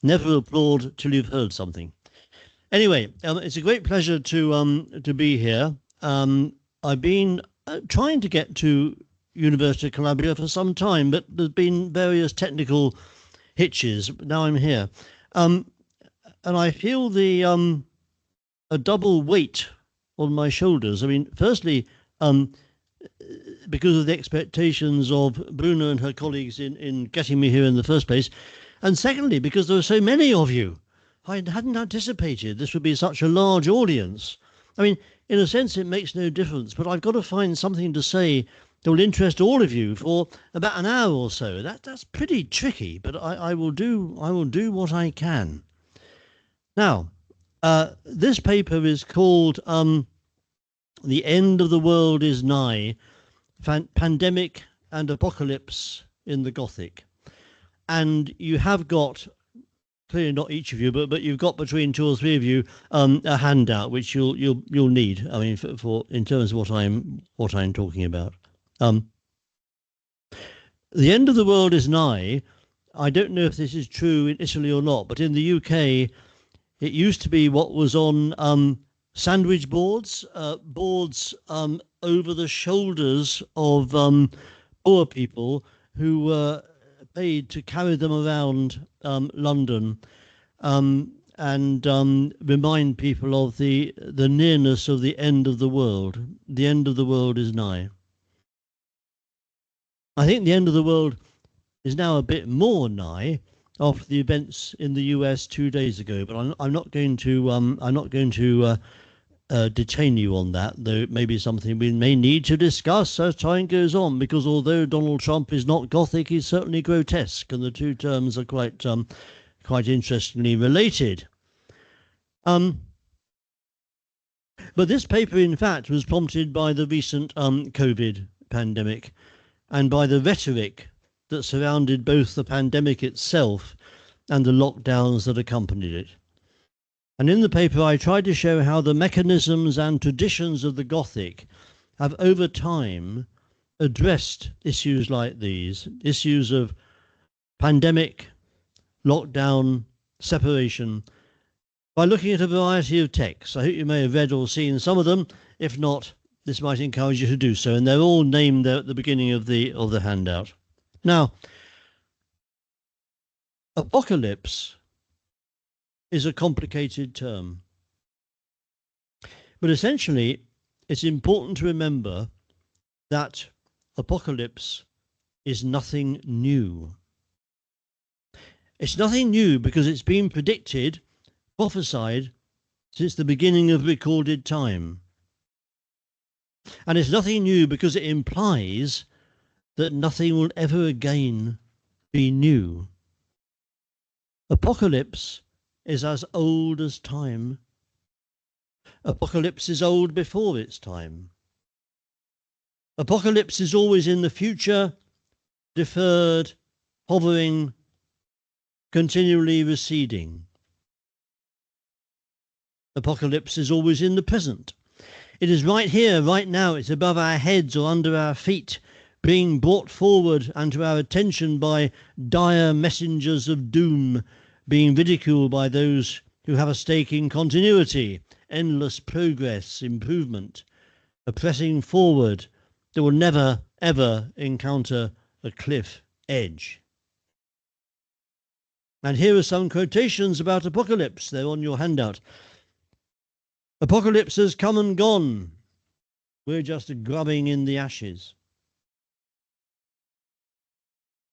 Never applaud till you've heard something. Anyway, it's a great pleasure to be here. I've been trying to get to University of Calabria for some time, but there's been various technical hitches. Now I'm here, and I feel the a double weight on my shoulders. I mean, firstly, because of the expectations of Bruna and her colleagues in getting me here in the first place, and secondly, because there are so many of you. I hadn't anticipated this would be such a large audience. I mean, in a sense, it makes no difference, but I've got to find something to say that will interest all of you for about an hour or so. That's pretty tricky, but I will do what I can. Now, this paper is called "The End of the World is Nigh: Pandemic and Apocalypse in the Gothic," and you have got, clearly not each of you, but you've got between two or three of you a handout which you'll need. I mean, for in terms of what I'm talking about. The end of the world is nigh. I don't know if this is true in Italy or not, but in the UK, it used to be what was on sandwich boards, boards over the shoulders of poor people who were paid to carry them around London and remind people of the nearness of the end of the world. The end of the world is nigh. I think the end of the world is now a bit more nigh after the events in the US 2 days ago, but I'm not going to detain you on that, though it may be something we may need to discuss as time goes on, because although Donald Trump is not Gothic, he's certainly grotesque, and the two terms are quite interestingly related. But this paper, in fact, was prompted by the recent COVID pandemic and by the rhetoric that surrounded both the pandemic itself and the lockdowns that accompanied it. And in the paper, I tried to show how the mechanisms and traditions of the Gothic have over time addressed issues like these, issues of pandemic, lockdown, separation, by looking at a variety of texts. I hope you may have read or seen some of them. If not, this might encourage you to do so. And they're all named there at the beginning of the handout. Now, apocalypse is a complicated term. But essentially, it's important to remember that apocalypse is nothing new. It's nothing new because it's been predicted, prophesied, since the beginning of recorded time. And it's nothing new because it implies that nothing will ever again be new. Apocalypse is as old as time. Apocalypse is old before its time. Apocalypse is always in the future, deferred, hovering, continually receding. Apocalypse is always in the present. It is right here, right now. It's above our heads or under our feet, being brought forward and to our attention by dire messengers of doom, being ridiculed by those who have a stake in continuity, endless progress, improvement, a pressing forward that will never, ever encounter a cliff edge. And here are some quotations about apocalypse. They're on your handout. Apocalypse has come and gone. We're just grubbing in the ashes.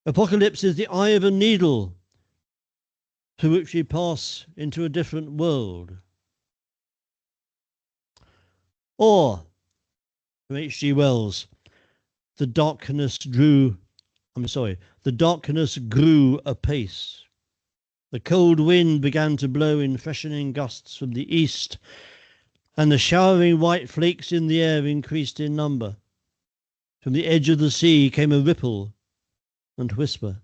Apocalypse is the eye of a needle through which we pass into a different world. Or, from H.G. Wells, the darkness grew apace. The cold wind began to blow in freshening gusts from the east, and the showering white flakes in the air increased in number. From the edge of the sea came a ripple and whisper.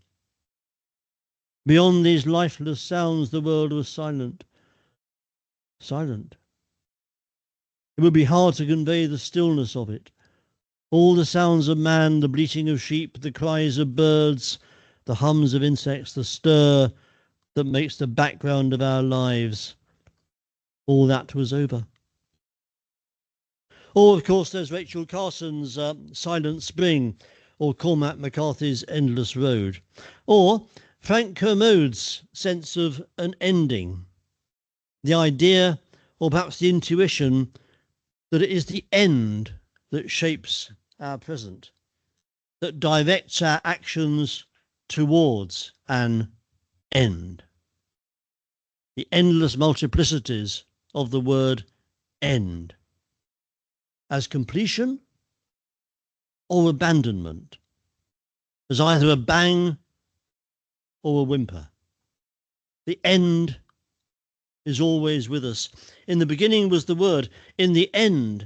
Beyond these lifeless sounds, the world was silent. Silent. It would be hard to convey the stillness of it. All the sounds of man, the bleating of sheep, the cries of birds, the hums of insects, the stir that makes the background of our lives, all that was over. Or, of course, there's Rachel Carson's Silent Spring, or Cormac McCarthy's Endless Road, or Frank Kermode's sense of an ending, the idea, or perhaps the intuition, that it is the end that shapes our present, that directs our actions towards an end. The endless multiplicities of the word end, as completion or abandonment, as either a bang or a whimper. The end is always with us. In the beginning was the Word. In the end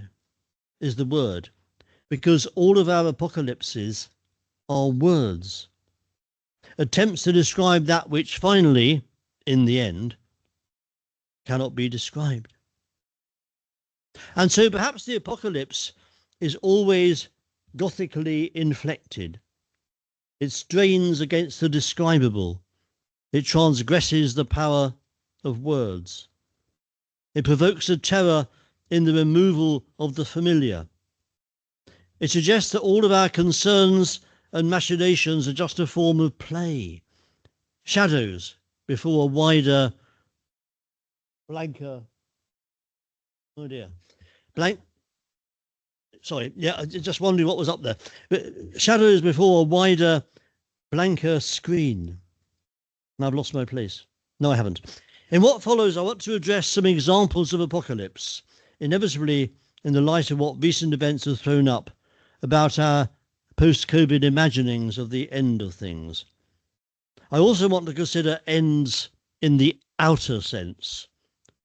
is the Word, because all of our apocalypses are words, attempts to describe that which finally, in the end, cannot be described. And so perhaps the apocalypse is always Gothically inflected. It strains against the describable. It transgresses the power of words. It provokes a terror in the removal of the familiar. It suggests that all of our concerns and machinations are just a form of play, shadows before a wider, blanker, oh dear, just wondering what was up there. But shadows before a wider, blanker screen. And I've lost my place. No, I haven't. In what follows, I want to address some examples of apocalypse, inevitably in the light of what recent events have thrown up about our post-COVID imaginings of the end of things. I also want to consider ends in the outer sense,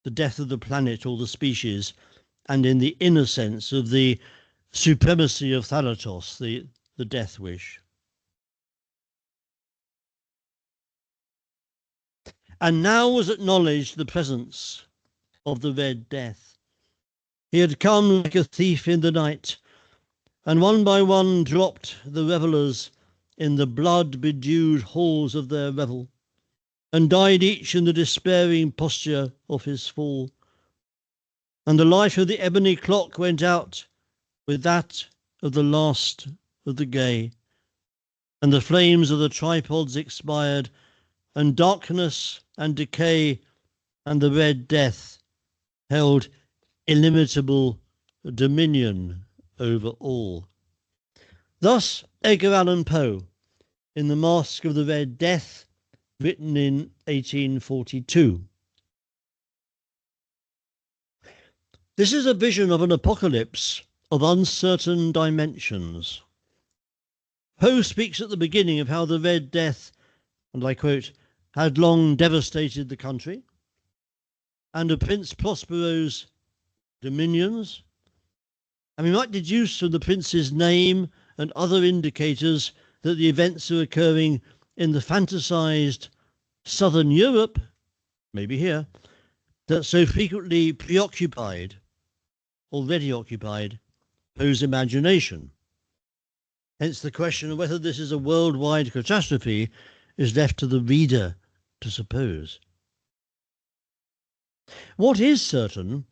the death of the planet or the species, and in the inner sense of the supremacy of Thanatos, the death wish. And now was acknowledged the presence of the Red Death. He had come like a thief in the night, and one by one dropped the revellers in the blood-bedewed halls of their revel, and died each in the despairing posture of his fall. And the light of the ebony clock went out with that of the last of the gay, and the flames of the tripods expired, and darkness and decay and the Red Death held illimitable dominion over all. Thus Edgar Allan Poe, in The Masque of the Red Death, written in 1842. This is a vision of an apocalypse of uncertain dimensions. Poe speaks at the beginning of how the Red Death, and I quote, had long devastated the country, and of Prince Prospero's dominions. And we might deduce from the prince's name and other indicators that the events are occurring in the fantasized southern Europe, maybe here, that so frequently preoccupied, already occupied, Poe's imagination. Hence the question of whether this is a worldwide catastrophe is left to the reader to suppose. What is certain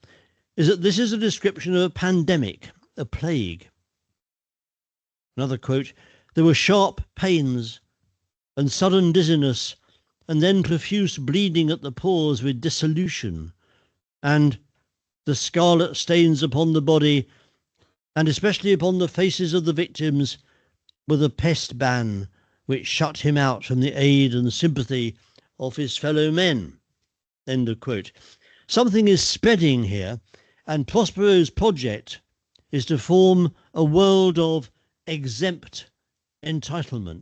is that this is a description of a pandemic, a plague. Another quote, there were sharp pains and sudden dizziness, and then profuse bleeding at the pores with dissolution, and the scarlet stains upon the body, and especially upon the faces of the victims, were the pest ban which shut him out from the aid and sympathy of his fellow men. End of quote. Something is spreading here, and Prospero's project is to form a world of exempt entitlement.